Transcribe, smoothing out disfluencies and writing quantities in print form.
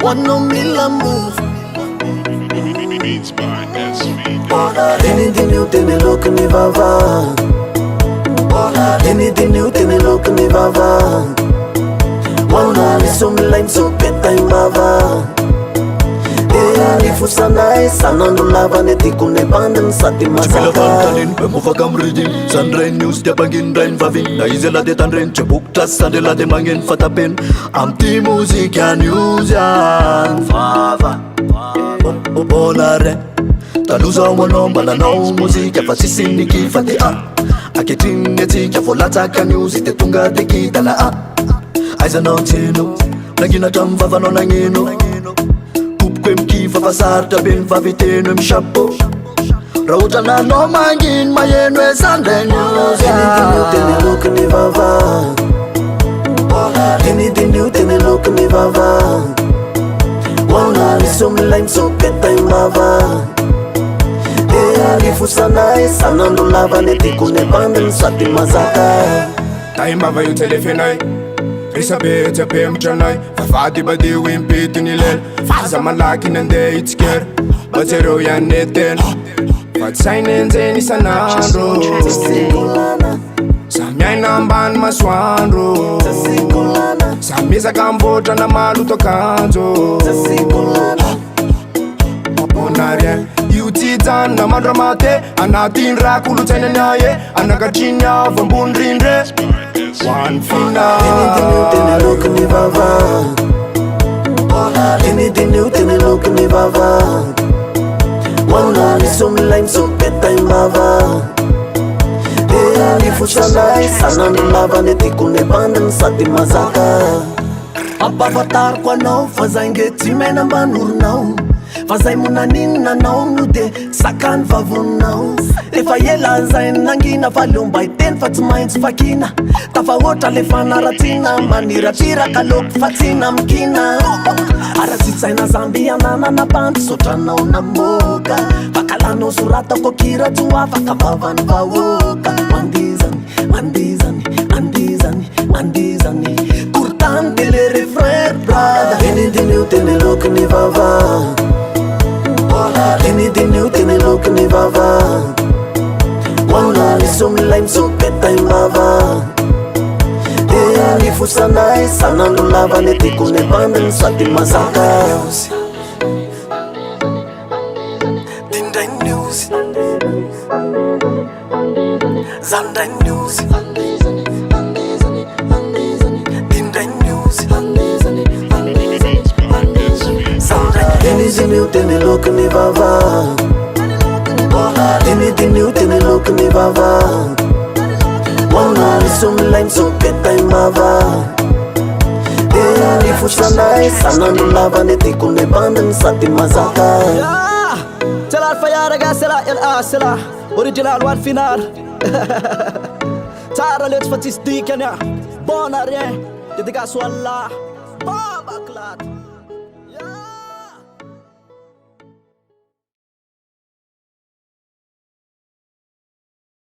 wanomila move. Beats by SV. Anything new, then they look ni vava. Anything new, then they look ni vava. Wanna listen like so get time vava. Nifusanay sanando lavane tikune pandan sati masaka. Chibilabantanin pemufakam ridin Sandrain news dia bangin rain vavin Na izela de tandrain Cebuk tas sadela de mangin fatapin Amti musik ya news yan Fava Bolare Taluza wano malanao musik ya fasisini kifati Akitin neti ya folata ka news ite tunga de kitala Aiza na tino Nagina tam vavano nangino Kifa fasarta bin faviteno mshapo Rauta na no mangin mayenwe Sunday news. Anything new, then they look ni vava. Anything new, then they look ni vava. Wanna listen like so get time vava. Nifusanay sanando lavane tikune pandan sati masaka. Time bava yu telefonai Risabe tepe mchanai Fafati badi wimpi tunilel Faza malaki nande itsker Batero ya neten Fatsai nenze ni sanandro Samyai namban maswandro Samisa kambotra na maluto kanzo Maponarien Yutitan na madramate Anatin rakulu tene naye Anagachinya vambundrindre One final. Anything new, then they look ni vava. Anything new, then they look ni vava. Wanna listen like so get time vava. Nifusanay sanando lavane tikune pandan sati masaka. Abavatar kwa nao fazay ngeti mena manurnao. Fazay munanin na nao nude sakan vavunao. Efa yela zain nangina valumbay ten fatsumaints fakina. Tafa wota lefana ratina manira tira kalok fatina mkina. Arasitsay na zambia na band sotrana na moka. Pakalano surata kokira tuwa fakavavan vawoka. Mandizani Kurtan dele refrain brother. Anything new, then they look ni vava. Anything new, then they look ni vava. Wanna listen like so get time vava. Nifusanay sanando lavane tikune pandan sati masaka. Dinday news Zanday news Dinday news Zanday. Anything new, then they look ni vava. Anything new, then they look ni vava. Wanna listen like so get time vava. Nifusanay sanando lavane tikune pandan sati masaka. Sela alfayaraga sela el sela original one final. Tara let's fatis dikanya. Bonarien dedicação Allah. Baba clad.